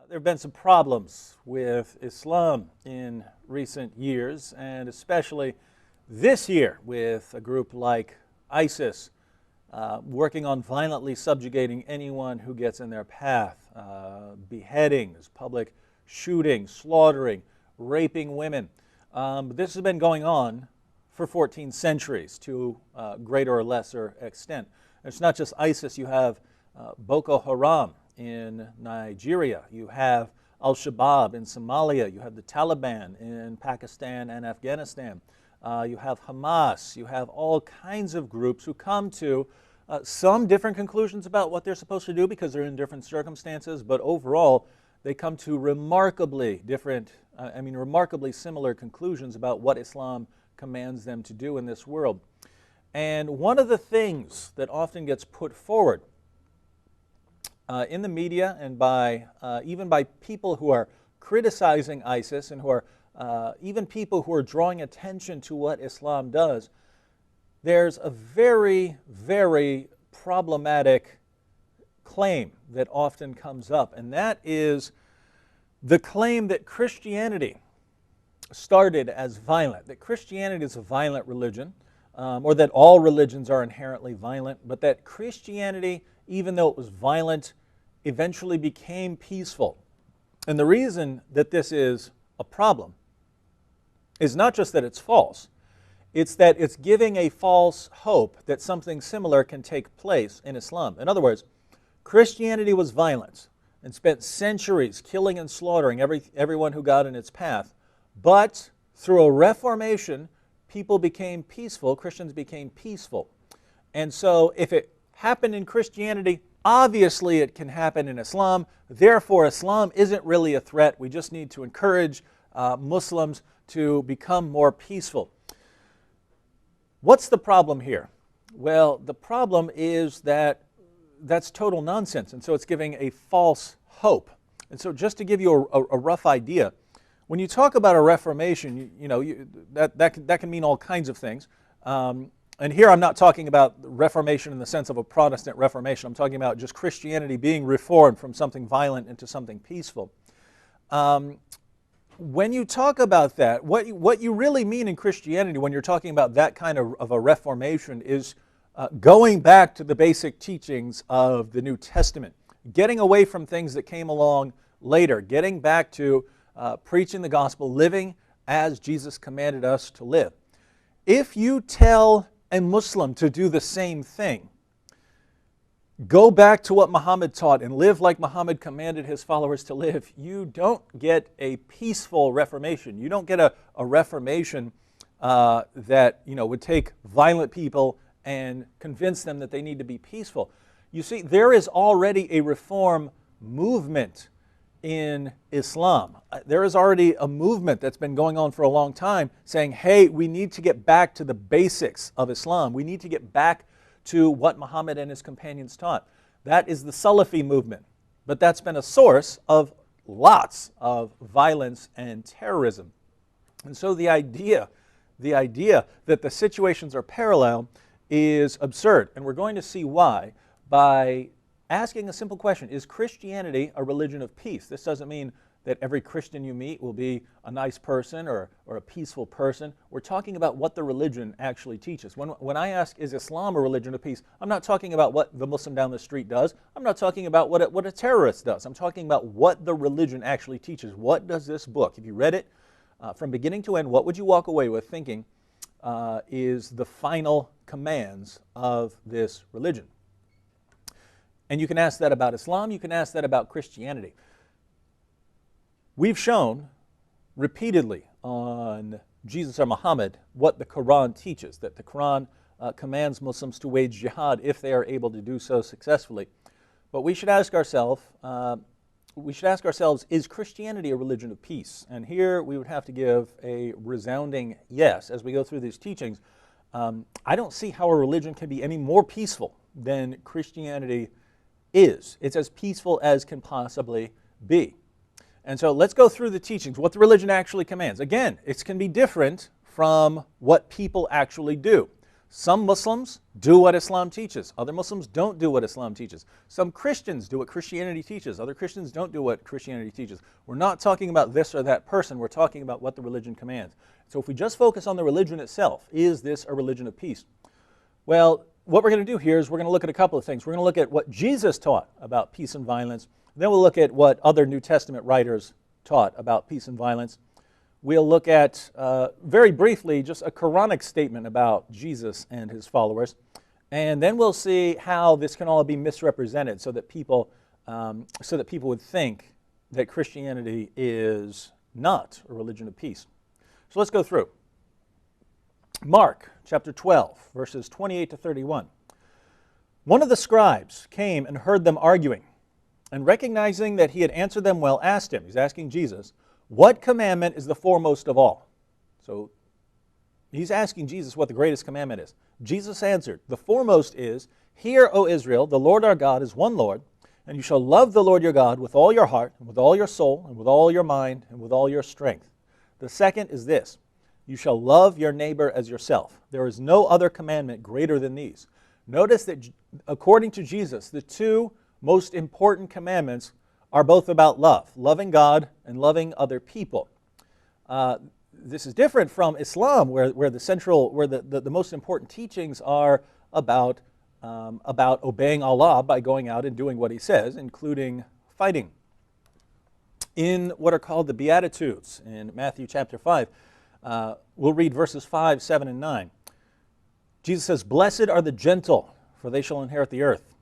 There have been some problems with Islam in recent years, and especially this year with a group like ISIS working on violently subjugating anyone who gets in their path, beheadings, public shootings, slaughtering, raping women. This has been going on for 14 centuries to greater or lesser extent. It's not just ISIS. You have Boko Haram in Nigeria. You have Al-Shabaab in Somalia. You have the Taliban in Pakistan and Afghanistan. You have Hamas. You have all kinds of groups who come to some different conclusions about what they're supposed to do because they're in different circumstances, but overall they come to remarkably similar conclusions about what Islam commands them to do in this world. And one of the things that often gets put forward in the media and even by people who are criticizing ISIS and who are even people who are drawing attention to what Islam does, there's a very, very problematic claim that often comes up, and that is the claim that Christianity started as violent, that Christianity is a violent religion, or that all religions are inherently violent, but that Christianity, even though it was violent, eventually became peaceful. And the reason that this is a problem is not just that it's false, it's that it's giving a false hope that something similar can take place in Islam. In other words, Christianity was violent and spent centuries killing and slaughtering everyone who got in its path, but through a reformation, people became peaceful, Christians became peaceful. And so if it happened in Christianity, obviously it can happen in Islam. Therefore, Islam isn't really a threat. We just need to encourage Muslims to become more peaceful. What's the problem here? Well, the problem is that that's total nonsense, and so it's giving a false hope. And so just to give you a rough idea, when you talk about a reformation, that can mean all kinds of things. And here I'm not talking about reformation in the sense of a Protestant reformation. I'm talking about just Christianity being reformed from something violent into something peaceful. When you talk about that, what you really mean in Christianity when you're talking about that kind of a reformation is going back to the basic teachings of the New Testament, getting away from things that came along later, getting back to preaching the gospel, living as Jesus commanded us to live. If you tell a Muslim to do the same thing, go back to what Muhammad taught and live like Muhammad commanded his followers to live, you don't get a peaceful reformation. You don't get a reformation that would take violent people and convince them that they need to be peaceful. You see, there is already a reform movement in Islam. There is already a movement that's been going on for a long time saying, hey, we need to get back to the basics of Islam. We need to get back to what Muhammad and his companions taught. That is the Salafi movement. But that's been a source of lots of violence and terrorism. And so the idea that the situations are parallel is absurd. And we're going to see why by asking a simple question: is Christianity a religion of peace? This doesn't mean that every Christian you meet will be a nice person or a peaceful person. We're talking about what the religion actually teaches. When I ask, is Islam a religion of peace, I'm not talking about what the Muslim down the street does. I'm not talking about what a terrorist does. I'm talking about what the religion actually teaches. What does this book, if you read it from beginning to end, what would you walk away with thinking is the final commands of this religion? And you can ask that about Islam, you can ask that about Christianity. We've shown repeatedly on Jesus or Muhammad what the Quran teaches, that the Quran commands Muslims to wage jihad if they are able to do so successfully. But we should ask ourselves, is Christianity a religion of peace? And here we would have to give a resounding yes. As we go through these teachings, I don't see how a religion can be any more peaceful than Christianity is. It's as peaceful as can possibly be. And so let's go through the teachings, what the religion actually commands. Again, it can be different from what people actually do. Some Muslims do what Islam teaches. Other Muslims don't do what Islam teaches. Some Christians do what Christianity teaches. Other Christians don't do what Christianity teaches. We're not talking about this or that person. We're talking about what the religion commands. So if we just focus on the religion itself, is this a religion of peace? Well, what we're going to do here is we're going to look at a couple of things. We're going to look at what Jesus taught about peace and violence. Then we'll look at what other New Testament writers taught about peace and violence. We'll look at, very briefly, just a Quranic statement about Jesus and his followers. And then we'll see how this can all be misrepresented so that people would think that Christianity is not a religion of peace. So let's go through. Mark chapter 12, verses 28 to 31. One of the scribes came and heard them arguing, and recognizing that he had answered them well, asked him, he's asking Jesus, what commandment is the foremost of all? So he's asking Jesus what the greatest commandment is. Jesus answered, the foremost is, hear, O Israel, the Lord our God is one Lord, and you shall love the Lord your God with all your heart, and with all your soul, and with all your mind, and with all your strength. The second is this, you shall love your neighbor as yourself. There is no other commandment greater than these. Notice that according to Jesus, the two most important commandments are both about love, loving God and loving other people. This is different from Islam, where the most important teachings are about obeying Allah by going out and doing what he says, including fighting. In what are called the Beatitudes in Matthew chapter 5, we'll read verses 5, 7, and 9. Jesus says, blessed are the gentle, for they shall inherit the earth.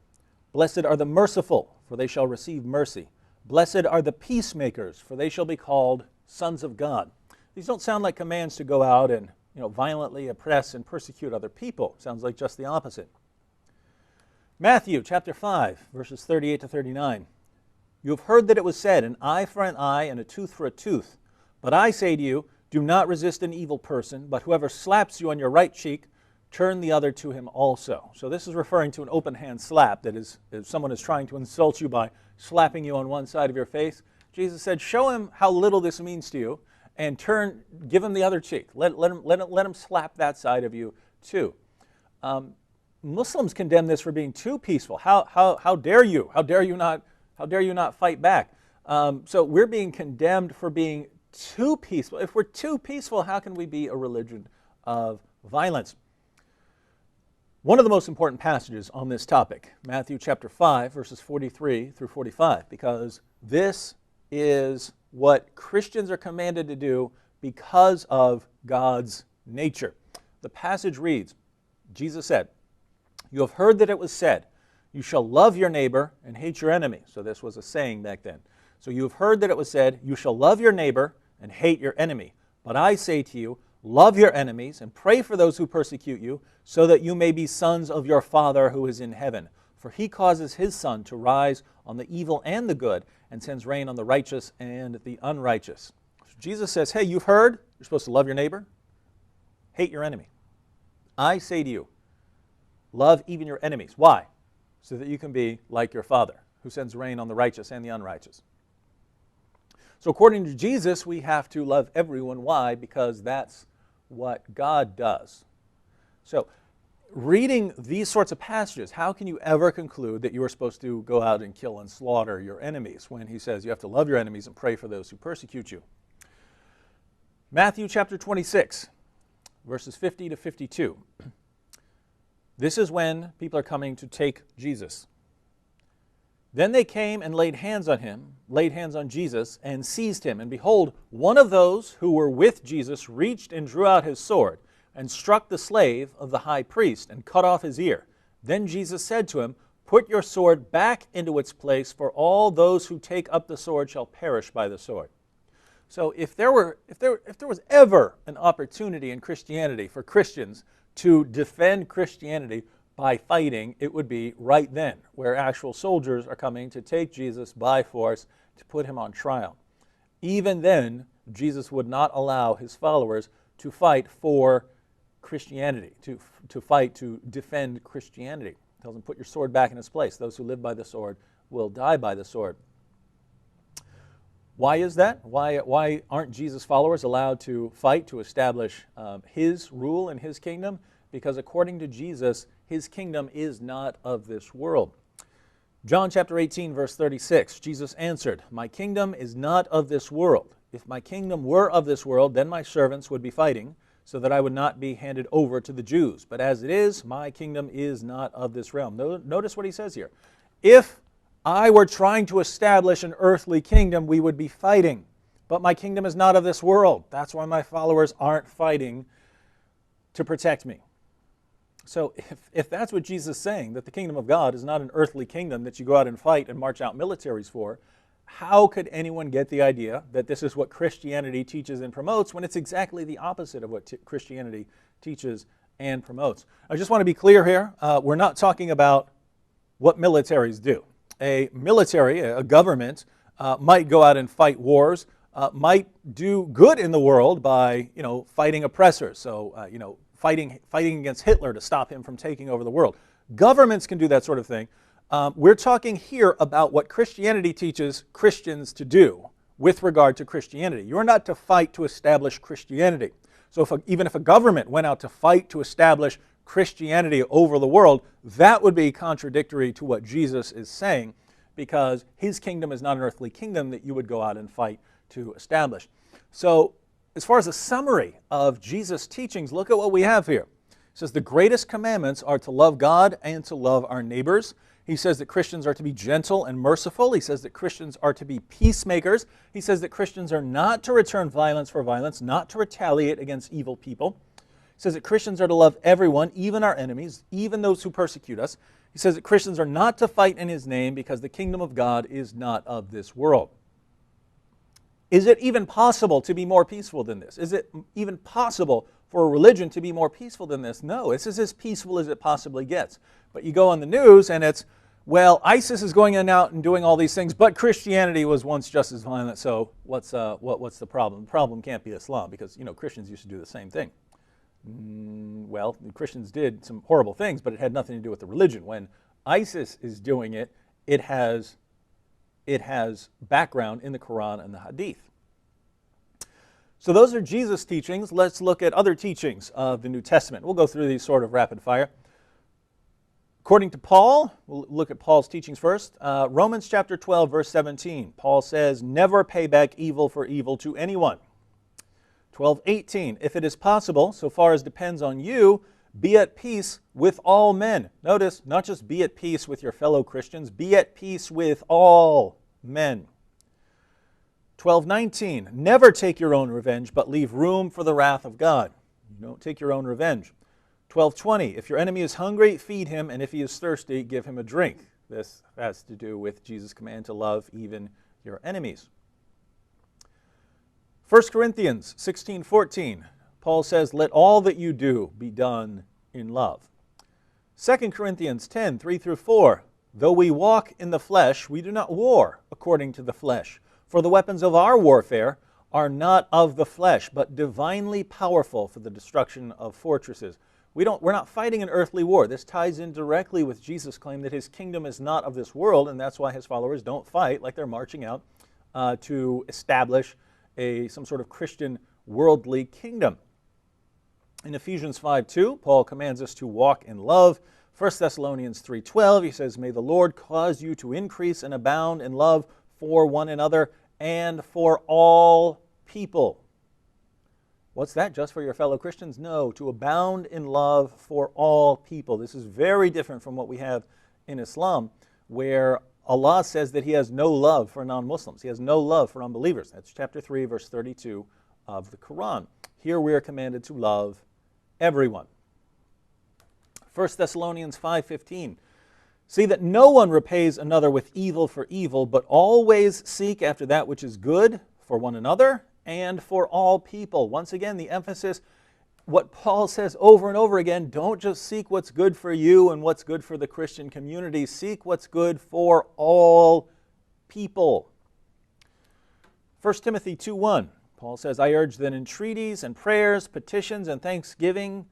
Blessed are the merciful, for they shall receive mercy. Blessed are the peacemakers, for they shall be called sons of God. These don't sound like commands to go out and violently oppress and persecute other people. Sounds like just the opposite. Matthew chapter 5, verses 38 to 39. You have heard that it was said, an eye for an eye and a tooth for a tooth. But I say to you, do not resist an evil person, but whoever slaps you on your right cheek, turn the other to him also. So this is referring to an open hand slap, that is, if someone is trying to insult you by slapping you on one side of your face. Jesus said, show him how little this means to you, and give him the other cheek. Let him slap that side of you too. Muslims condemn this for being too peaceful. How dare you? How dare you not fight back? So we're being condemned for being too peaceful. If we're too peaceful, how can we be a religion of violence? One of the most important passages on this topic, Matthew chapter 5, verses 43 through 45, because this is what Christians are commanded to do because of God's nature. The passage reads, Jesus said, you have heard that it was said, you shall love your neighbor and hate your enemy. So this was a saying back then. So you have heard that it was said, you shall love your neighbor and hate your enemy. But I say to you, love your enemies and pray for those who persecute you, so that you may be sons of your Father who is in heaven. For he causes his sun to rise on the evil and the good, and sends rain on the righteous and the unrighteous. So Jesus says, hey, you've heard, you're supposed to love your neighbor, hate your enemy. I say to you, love even your enemies. Why? So that you can be like your Father, who sends rain on the righteous and the unrighteous. So according to Jesus, we have to love everyone. Why? Because that's what God does. So reading these sorts of passages, how can you ever conclude that you are supposed to go out and kill and slaughter your enemies when he says you have to love your enemies and pray for those who persecute you? Matthew chapter 26, verses 50 to 52. This is when people are coming to take Jesus. Then they came and laid hands on Jesus, and seized him. And behold, one of those who were with Jesus reached and drew out his sword, and struck the slave of the high priest, and cut off his ear. Then Jesus said to him, put your sword back into its place, for all those who take up the sword shall perish by the sword. So if there was ever an opportunity in Christianity for Christians to defend Christianity by fighting, it would be right then, where actual soldiers are coming to take Jesus by force to put him on trial. Even then, Jesus would not allow his followers to fight for Christianity, to fight to defend Christianity. He tells them, put your sword back in its place. Those who live by the sword will die by the sword. Why is that? Why aren't Jesus' followers allowed to fight to establish his rule and his kingdom? because according to Jesus, his kingdom is not of this world. John chapter 18, verse 36, Jesus answered, "My kingdom is not of this world. If my kingdom were of this world, then my servants would be fighting, so that I would not be handed over to the Jews. But as it is, my kingdom is not of this realm." Notice what he says here. If I were trying to establish an earthly kingdom, we would be fighting. But my kingdom is not of this world. That's why my followers aren't fighting to protect me. So if that's what Jesus is saying, that the kingdom of God is not an earthly kingdom that you go out and fight and march out militaries for, how could anyone get the idea that this is what Christianity teaches and promotes when it's exactly the opposite of what Christianity teaches and promotes? I just want to be clear here. We're not talking about what militaries do. A military, a government, might go out and fight wars, might do good in the world by, fighting oppressors. So, fighting against Hitler to stop him from taking over the world. Governments can do that sort of thing. We're talking here about what Christianity teaches Christians to do with regard to Christianity. You're not to fight to establish Christianity. So even if a government went out to fight to establish Christianity over the world, that would be contradictory to what Jesus is saying, because his kingdom is not an earthly kingdom that you would go out and fight to establish. So as far as a summary of Jesus' teachings, look at what we have here. It says the greatest commandments are to love God and to love our neighbors. He says that Christians are to be gentle and merciful. He says that Christians are to be peacemakers. He says that Christians are not to return violence for violence, not to retaliate against evil people. He says that Christians are to love everyone, even our enemies, even those who persecute us. He says that Christians are not to fight in his name because the kingdom of God is not of this world. Is it even possible to be more peaceful than this? Is it even possible for a religion to be more peaceful than this? No, this is as peaceful as it possibly gets. But you go on the news and it's, well, ISIS is going in out and doing all these things, but Christianity was once just as violent, so what's the problem? The problem can't be Islam, because Christians used to do the same thing. Well, the Christians did some horrible things, but it had nothing to do with the religion. When ISIS is doing it, it has background in the Quran and the Hadith. So those are Jesus' teachings. Let's look at other teachings of the New Testament. We'll go through these sort of rapid fire. According to Paul, we'll look at Paul's teachings first. Romans chapter 12, verse 17. Paul says, "Never pay back evil for evil to anyone." 12:18. "If it is possible, so far as depends on you, be at peace with all men." Notice, not just be at peace with your fellow Christians, be at peace with all men. 12:19. "Never take your own revenge, but leave room for the wrath of God." You don't take your own revenge. 12:20. "If your enemy is hungry, feed him, and if he is thirsty, give him a drink." This has to do with Jesus' command to love even your enemies. 1 Corinthians 16:14. Paul says, "Let all that you do be done in love." 2 Corinthians 10, 3 through 4. "Though we walk in the flesh, we do not war according to the flesh. For the weapons of our warfare are not of the flesh, but divinely powerful for the destruction of fortresses." We're not fighting an earthly war. This ties in directly with Jesus' claim that his kingdom is not of this world, and that's why his followers don't fight like they're marching out to establish some sort of Christian worldly kingdom. In Ephesians 5:2, Paul commands us to walk in love. 1 Thessalonians 3:12, he says, "May the Lord cause you to increase and abound in love for one another and for all people." What's that, just for your fellow Christians? No, to abound in love for all people. This is very different from what we have in Islam, where Allah says that he has no love for non-Muslims. He has no love for unbelievers. That's chapter 3, verse 32 of the Quran. Here we are commanded to love everyone. 1 Thessalonians 5:15. "See that no one repays another with evil for evil, but always seek after that which is good for one another and for all people." Once again, the emphasis, what Paul says over and over again, don't just seek what's good for you and what's good for the Christian community. Seek what's good for all people. 1 Timothy 2:1. Paul says, "I urge that entreaties and prayers, petitions and thanksgiving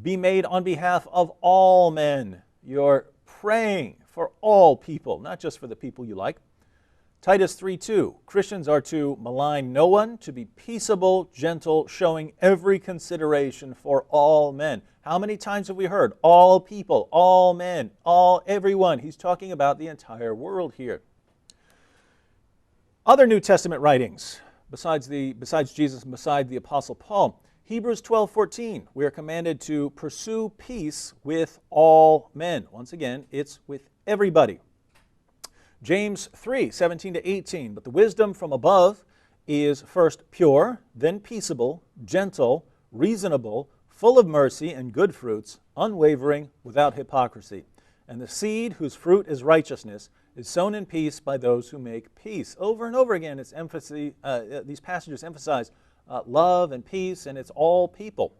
be made on behalf of all men." You're praying for all people, not just for the people you like. Titus 3:2, Christians are to malign no one, to be peaceable, gentle, showing every consideration for all men. How many times have we heard all people, all men, everyone? He's talking about the entire world here. Other New Testament writings, besides Jesus and beside the Apostle Paul, Hebrews 12:14, we are commanded to pursue peace with all men. Once again, it's with everybody. James 3:17-18, but the wisdom from above is first pure, then peaceable, gentle, reasonable, full of mercy and good fruits, unwavering, without hypocrisy. And the seed whose fruit is righteousness is sown in peace by those who make peace. Over and over again, these passages emphasize love and peace, and it's all people.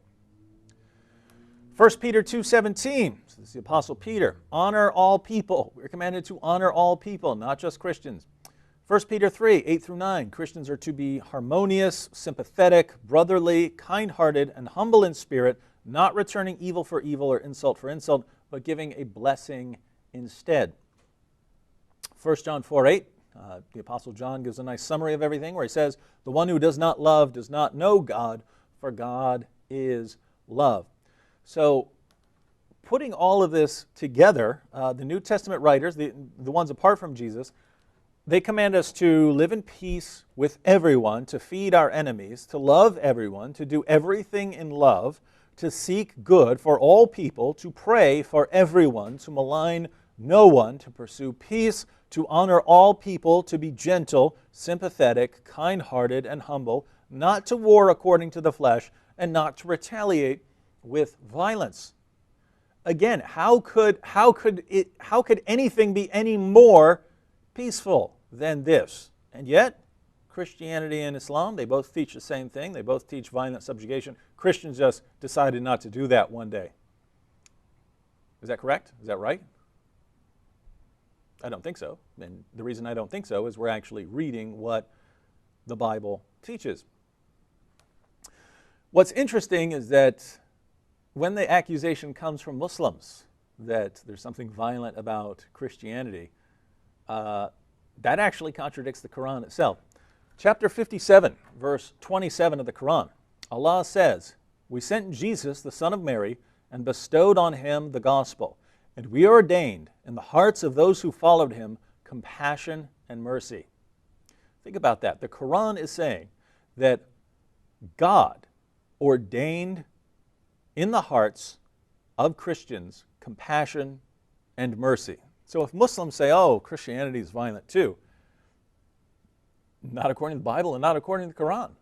1 Peter 2:17, so this is the Apostle Peter, honor all people. We're commanded to honor all people, not just Christians. 1 Peter 3:8-9, Christians are to be harmonious, sympathetic, brotherly, kind-hearted, and humble in spirit, not returning evil for evil or insult for insult, but giving a blessing instead. 1 John 4:8, the Apostle John gives a nice summary of everything where he says, the one who does not love does not know God, for God is love. So putting all of this together, the New Testament writers, the ones apart from Jesus, they command us to live in peace with everyone, to feed our enemies, to love everyone, to do everything in love, to seek good for all people, to pray for everyone, to malign no one, to pursue peace, to honor all people, to be gentle, sympathetic, kind-hearted, and humble, not to war according to the flesh, and not to retaliate with violence. Again, how could anything be any more peaceful than this? And yet, Christianity and Islam, they both teach the same thing. They both teach violent subjugation. Christians just decided not to do that one day. Is that correct? Is that right? I don't think so. And the reason I don't think so is we're actually reading what the Bible teaches. What's interesting is that when the accusation comes from Muslims that there's something violent about Christianity, that actually contradicts the Quran itself. Chapter 57, verse 27 of the Quran, Allah says, we sent Jesus, the son of Mary, and bestowed on him the gospel, and we ordained in the hearts of those who followed him compassion and mercy. Think about that. The Quran is saying that God ordained in the hearts of Christians compassion and mercy. So if Muslims say, oh, Christianity is violent too, not according to the Bible and not according to the Quran.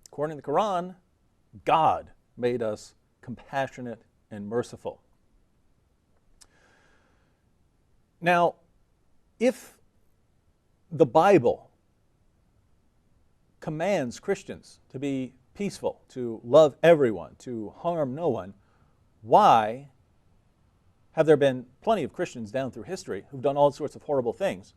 According to the Quran, God made us compassionate and merciful. Now, if the Bible commands Christians to be peaceful, to love everyone, to harm no one, why have there been plenty of Christians down through history who've done all sorts of horrible things?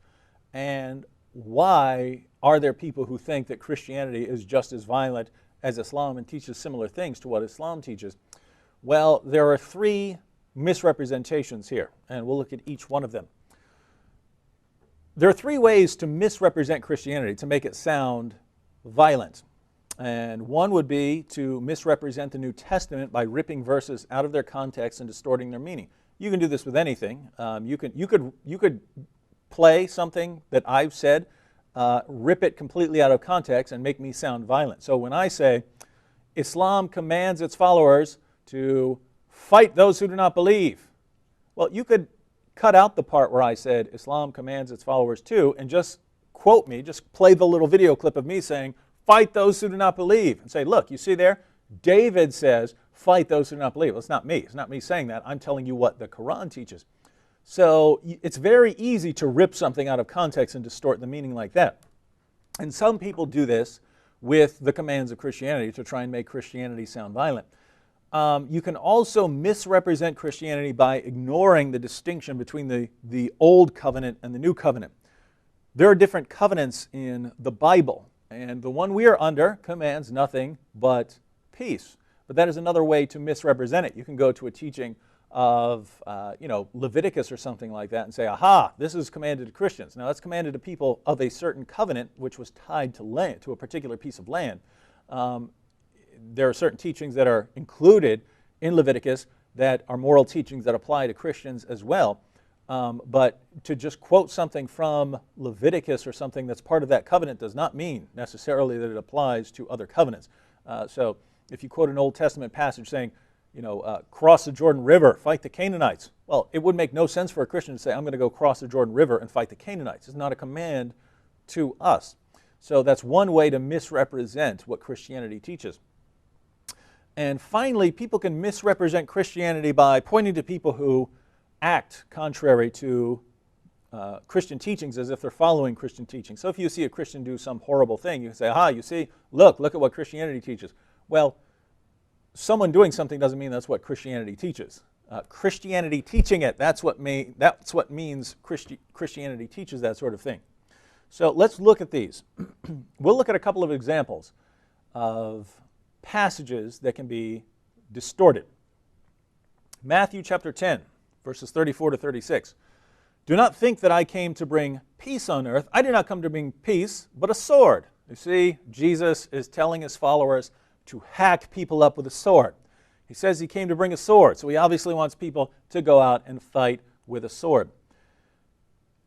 And why are there people who think that Christianity is just as violent as Islam and teaches similar things to what Islam teaches? Well, there are three misrepresentations here, and we'll look at each one of them. There are three ways to misrepresent Christianity, to make it sound violent. And one would be to misrepresent the New Testament by ripping verses out of their context and distorting their meaning. You can do this with anything. You could play something that I've said, rip it completely out of context and make me sound violent. So when I say Islam commands its followers to fight those who do not believe, well, you could cut out the part where I said Islam commands its followers to and just quote me, just play the little video clip of me saying, fight those who do not believe, and say, look, you see there? David says, fight those who do not believe. Well, it's not me. It's not me saying that. I'm telling you what the Quran teaches. So it's very easy to rip something out of context and distort the meaning like that. And some people do this with the commands of Christianity to try and make Christianity sound violent. You can also misrepresent Christianity by ignoring the distinction between the Old Covenant and the New Covenant. There are different covenants in the Bible, and the one we are under commands nothing but peace. But that is another way to misrepresent it. You can go to a teaching of Leviticus or something like that and say, aha, this is commanded to Christians. Now that's commanded to people of a certain covenant which was tied to land, to a particular piece of land. There are certain teachings that are included in Leviticus that are moral teachings that apply to Christians as well. But to just quote something from Leviticus or something that's part of that covenant does not mean necessarily that it applies to other covenants. So if you quote an Old Testament passage saying, cross the Jordan River, fight the Canaanites. Well, it would make no sense for a Christian to say, I'm going to go cross the Jordan River and fight the Canaanites. It's not a command to us. So that's one way to misrepresent what Christianity teaches. And finally, people can misrepresent Christianity by pointing to people who act contrary to Christian teachings as if they're following Christian teaching. So if you see a Christian do some horrible thing, you can say, aha, you see, look at what Christianity teaches. Well, someone doing something doesn't mean that's what Christianity teaches. Christianity teaching it, that's what means Christianity teaches that sort of thing. So let's look at these. We'll look at a couple of examples of passages that can be distorted. Matthew chapter 10, verses 34 to 36. Do not think that I came to bring peace on earth. I did not come to bring peace, but a sword. You see, Jesus is telling his followers to hack people up with a sword. He says he came to bring a sword, so he obviously wants people to go out and fight with a sword.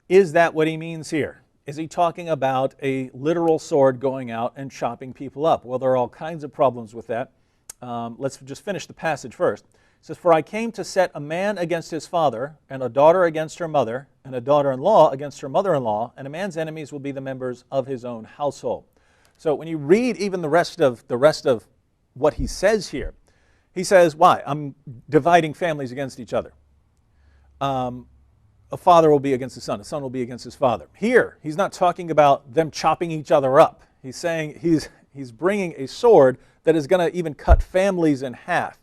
Is that what he means here? Is he talking about a literal sword going out and chopping people up? Well, there are all kinds of problems with that. Let's just finish the passage first. It says, for I came to set a man against his father, and a daughter against her mother, and a daughter-in-law against her mother-in-law, and a man's enemies will be the members of his own household. So when you read even the rest of what he says here, he says, why? I'm dividing families against each other. A father will be against his son. A son will be against his father. Here, he's not talking about them chopping each other up. He's saying he's bringing a sword that is going to even cut families in half.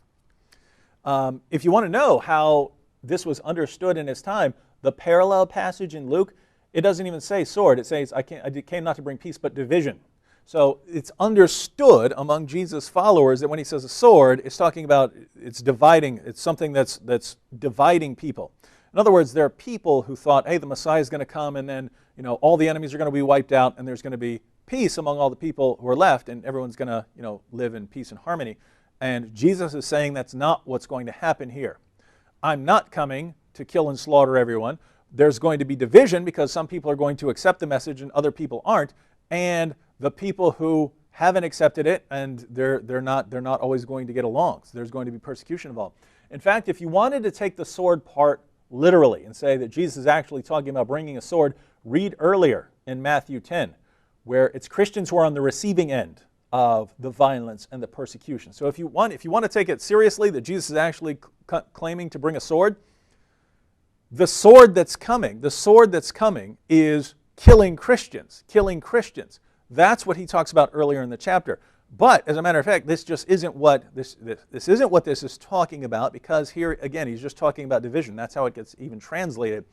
If you want to know how this was understood in his time, the parallel passage in Luke, it doesn't even say sword. It says, I came not to bring peace, but division. So it's understood among Jesus' followers that when he says a sword, it's talking about it's dividing. It's something that's dividing people. In other words, there are people who thought, hey, the Messiah is going to come and then all the enemies are going to be wiped out and there's going to be peace among all the people who are left and everyone's going to live in peace and harmony. And Jesus is saying that's not what's going to happen here. I'm not coming to kill and slaughter everyone. There's going to be division because some people are going to accept the message and other people aren't. And the people who haven't accepted it and they're not always going to get along. So there's going to be persecution involved. In fact, if you wanted to take the sword part literally and say that Jesus is actually talking about bringing a sword, read earlier in Matthew 10, where it's Christians who are on the receiving end of the violence and the persecution. So if you want to take it seriously that Jesus is actually claiming to bring a sword, the sword that's coming is killing Christians. That's what he talks about earlier in the chapter. But as a matter of fact, this just isn't what this is talking about, because here again he's just talking about division. That's how it gets even translated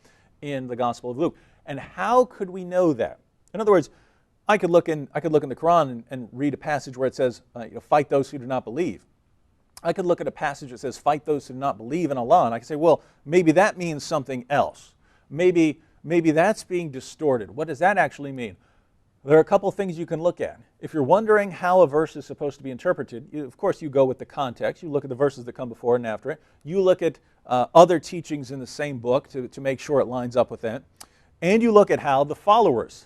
in the Gospel of Luke. And how could we know that? In other words, I could look in the Quran and read a passage where it says, fight those who do not believe. I could look at a passage that says, fight those who do not believe in Allah, and I could say, well, maybe that means something else. Maybe that's being distorted. What does that actually mean? There are a couple things you can look at. If you're wondering how a verse is supposed to be interpreted, of course you go with the context. You look at the verses that come before and after it. You look at other teachings in the same book to make sure it lines up with that. And you look at how the followers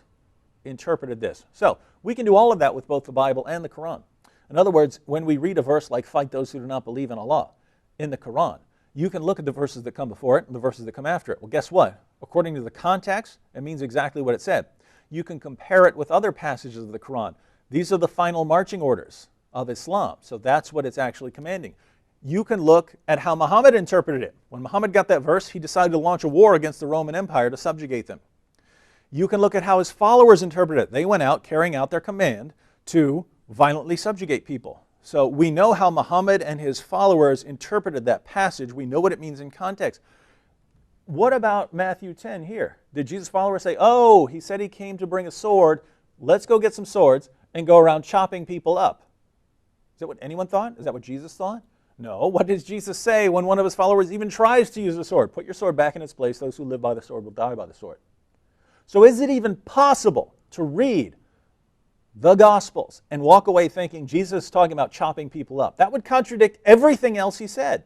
interpreted this. So we can do all of that with both the Bible and the Quran. In other words, when we read a verse like fight those who do not believe in Allah in the Quran, you can look at the verses that come before it and the verses that come after it. Well, guess what? According to the context, it means exactly what it said. You can compare it with other passages of the Quran. These are the final marching orders of Islam. So that's what it's actually commanding. You can look at how Muhammad interpreted it. When Muhammad got that verse, he decided to launch a war against the Roman Empire to subjugate them. You can look at how his followers interpreted it. They went out carrying out their command to violently subjugate people. So we know how Muhammad and his followers interpreted that passage. We know what it means in context. What about Matthew 10 here? Did Jesus' followers say, oh, he said he came to bring a sword, let's go get some swords and go around chopping people up? Is that what anyone thought? Is that what Jesus thought? No. What does Jesus say when one of his followers even tries to use the sword? Put your sword back in its place. Those who live by the sword will die by the sword. So is it even possible to read the Gospels and walk away thinking Jesus is talking about chopping people up? That would contradict everything else he said,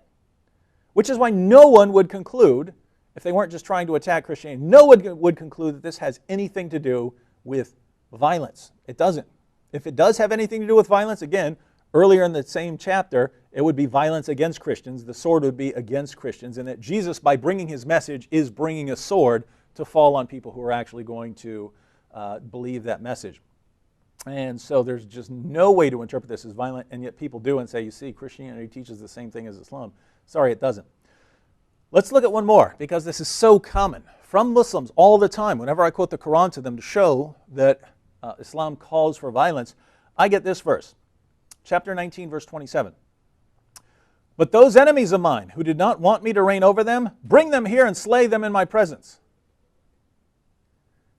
which is why no one would conclude, if they weren't just trying to attack Christianity, no one would conclude that this has anything to do with violence. It doesn't. If it does have anything to do with violence, again, earlier in the same chapter, it would be violence against Christians. The sword would be against Christians, and that Jesus, by bringing his message, is bringing a sword to fall on people who are actually going to believe that message. And so there's just no way to interpret this as violent, and yet people do and say, you see, Christianity teaches the same thing as Islam. Sorry, it doesn't. Let's look at one more, because this is so common. From Muslims all the time, whenever I quote the Quran to them to show that Islam calls for violence, I get this verse, chapter 19, verse 27. But those enemies of mine who did not want me to reign over them, bring them here and slay them in my presence.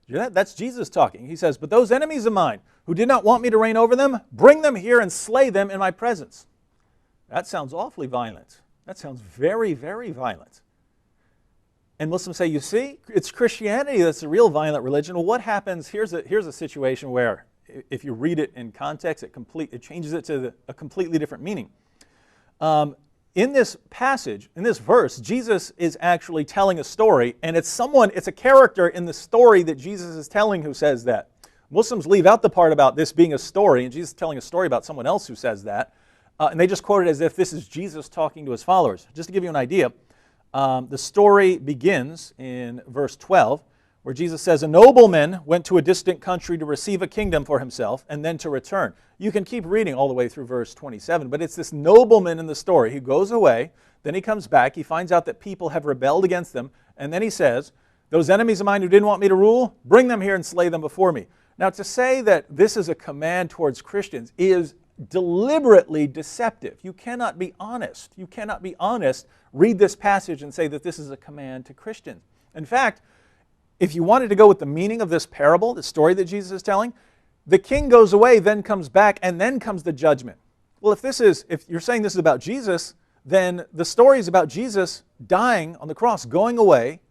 You hear that? That's Jesus talking. He says, but those enemies of mine who did not want me to reign over them, bring them here and slay them in my presence. That sounds awfully violent. That sounds very, very violent. And Muslims say, you see, it's Christianity that's the real violent religion. Well, what happens? Here's a situation where if you read it in context, it changes it to a completely different meaning. In this passage, in this verse, Jesus is actually telling a story, and it's a character in the story that Jesus is telling who says that. Muslims leave out the part about this being a story, and Jesus is telling a story about someone else who says that, and they just quote it as if this is Jesus talking to his followers. Just to give you an idea, the story begins in verse 12, where Jesus says, a nobleman went to a distant country to receive a kingdom for himself and then to return. You can keep reading all the way through verse 27, but it's this nobleman in the story. He goes away, then he comes back, he finds out that people have rebelled against him, and then he says, those enemies of mine who didn't want me to rule, bring them here and slay them before me. Now, to say that this is a command towards Christians is deliberately deceptive. You cannot be honest. You cannot be honest, read this passage and say that this is a command to Christians. In fact, if you wanted to go with the meaning of this parable, the story that Jesus is telling, the king goes away, then comes back, and then comes the judgment. Well, if you're saying this is about Jesus, then the story is about Jesus dying on the cross, going away,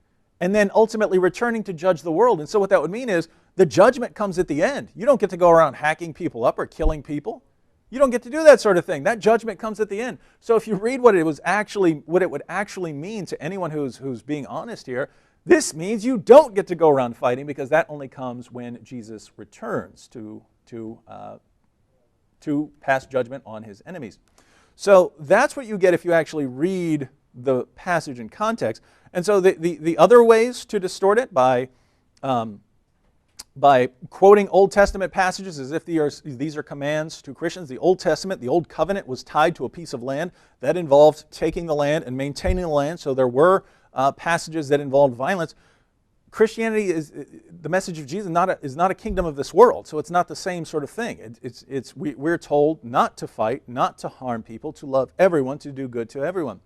and then ultimately returning to judge the world. And so what that would mean is the judgment comes at the end. You don't get to go around hacking people up or killing people. You don't get to do that sort of thing. That judgment comes at the end. So if you read what it would actually mean to anyone who's being honest here, this means you don't get to go around fighting, because that only comes when Jesus returns to pass judgment on his enemies. So that's what you get if you actually read the passage in context. And so the other ways to distort it by quoting Old Testament passages as if these are commands to Christians. The Old Testament, the Old Covenant, was tied to a piece of land. That involved taking the land and maintaining the land, so there were passages that involved violence. Christianity is, the message of Jesus is not a kingdom of this world, so it's not the same sort of thing. We're told not to fight, not to harm people, to love everyone, to do good to everyone.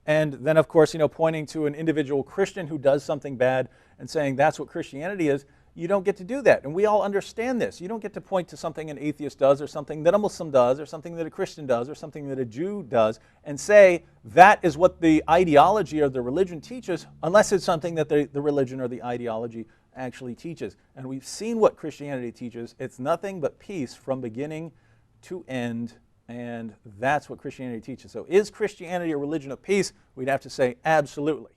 And then, of course, pointing to an individual Christian who does something bad and saying that's what Christianity is, you don't get to do that. And we all understand this. You don't get to point to something an atheist does, or something that a Muslim does, or something that a Christian does, or something that a Jew does, and say that is what the ideology or the religion teaches, unless it's something that the religion or the ideology actually teaches. And we've seen what Christianity teaches. It's nothing but peace from beginning to end, and that's what Christianity teaches. So is Christianity a religion of peace? We'd have to say absolutely.